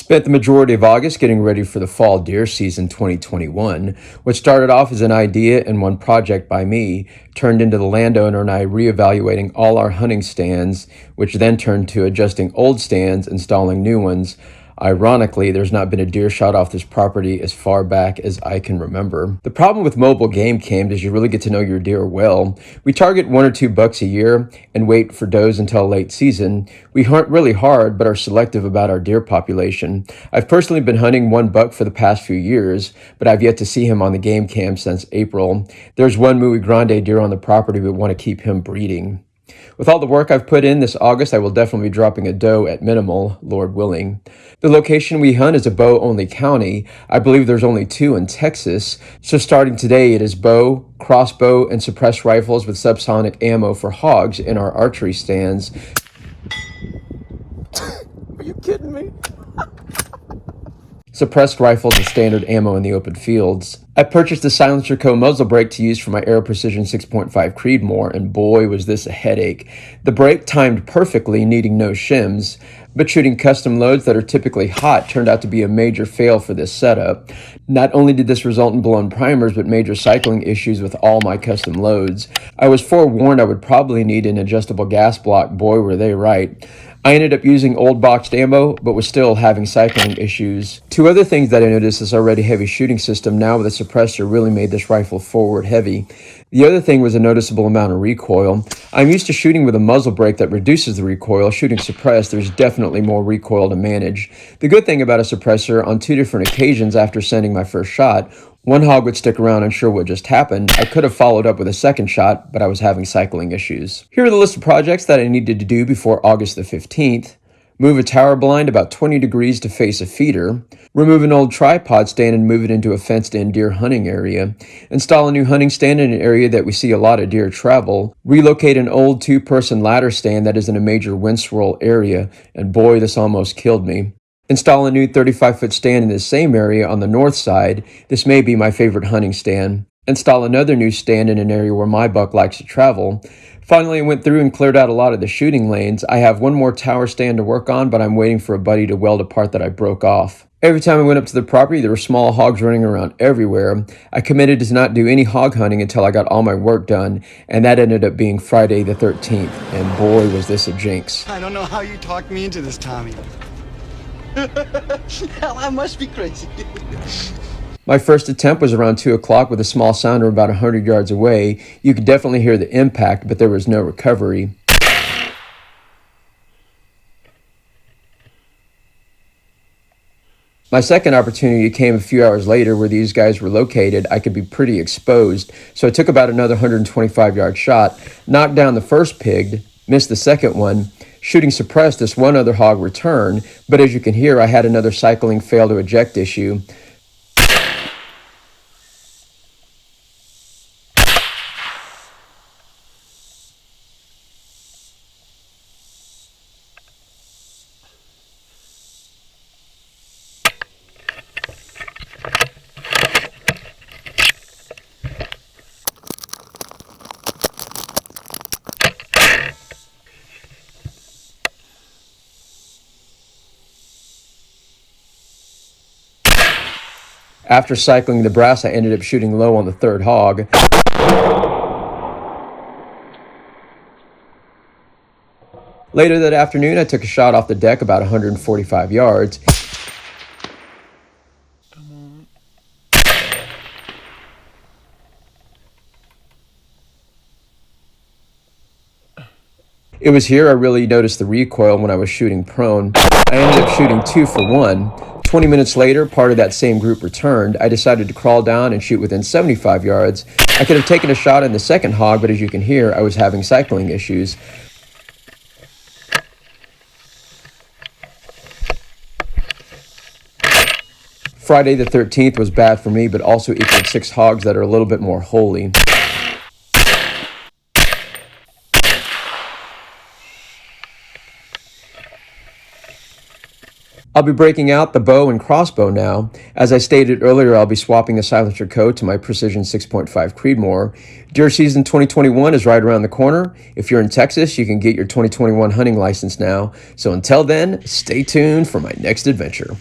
Spent the majority of August getting ready for the fall deer season 2021. What started off as an idea and one project by me turned into the landowner and I reevaluating all our hunting stands, which then turned to adjusting old stands, installing new ones. Ironically, there's not been a deer shot off this property as far back as I can remember. The problem with mobile game cams is you really get to know your deer well. We target 1 or 2 bucks a year and wait for does until late season. We hunt really hard but are selective about our deer population. I've personally been hunting 1 buck for the past few years, but I've yet to see him on the game cam since April. There's one Muy Grande deer on the property, but want to keep him breeding. With all the work I've put in this August, I will definitely be dropping a doe at minimal, Lord willing. The location we hunt is a bow-only county. I believe there's only 2 in Texas. So starting today, it is bow, crossbow, and suppressed rifles with subsonic ammo for hogs in our archery stands. Are you kidding me? Suppressed rifles and standard ammo in the open fields. I purchased a Silencer Co. muzzle brake to use for my Air Precision 6.5 Creedmoor, and boy was this a headache. The brake timed perfectly, needing no shims, but shooting custom loads that are typically hot turned out to be a major fail for this setup. Not only did this result in blown primers, but major cycling issues with all my custom loads. I was forewarned I would probably need an adjustable gas block, boy were they right. I ended up using old boxed ammo, but was still having cycling issues. 2 other things that I noticed: this already heavy shooting system now with a suppressor really made this rifle forward heavy. The other thing was a noticeable amount of recoil. I'm used to shooting with a muzzle brake that reduces the recoil. Shooting suppressed, there's definitely more recoil to manage. The good thing about a suppressor, on 2 different occasions after sending my first shot, one hog would stick around unsure what just happened. I could have followed up with a second shot, but I was having cycling issues. Here are the list of projects that I needed to do before August the 15th. Move a tower blind about 20 degrees to face a feeder. Remove an old tripod stand and move it into a fenced-in deer hunting area. Install a new hunting stand in an area that we see a lot of deer travel. Relocate an old 2-person ladder stand that is in a major wind swirl area. And boy, this almost killed me. Install a new 35-foot stand in the same area on the north side. This may be my favorite hunting stand. Install another new stand in an area where my buck likes to travel. Finally, I went through and cleared out a lot of the shooting lanes. I have 1 more tower stand to work on, but I'm waiting for a buddy to weld a part that I broke off. Every time I went up to the property, there were small hogs running around everywhere. I committed to not do any hog hunting until I got all my work done, and that ended up being Friday the 13th. And boy, was this a jinx. I don't know how you talked me into this, Tommy. Hell, I must be crazy. My first attempt was around 2 o'clock with a small sounder about 100 yards away. You could definitely hear the impact, but there was no recovery. My second opportunity came a few hours later where these guys were located. I could be pretty exposed, so I took about another 125-yard shot, knocked down the first pig, missed the second one. Shooting suppressed, this one other hog returned, but as you can hear, I had another cycling fail to eject issue. After cycling the brass, I ended up shooting low on the 3rd hog. Later that afternoon, I took a shot off the deck about 145 yards. It was here I really noticed the recoil when I was shooting prone. I ended up shooting 2 for 1. 20 minutes later, part of that same group returned. I decided to crawl down and shoot within 75 yards. I could have taken a shot in the second hog, but as you can hear, I was having cycling issues. Friday the 13th was bad for me, but also equaled 6 hogs that are a little bit more holy. I'll be breaking out the bow and crossbow now. As I stated earlier, I'll be swapping the silencer code to my Precision 6.5 Creedmoor. Deer season 2021 is right around the corner. If you're in Texas, you can get your 2021 hunting license now. So until then, stay tuned for my next adventure.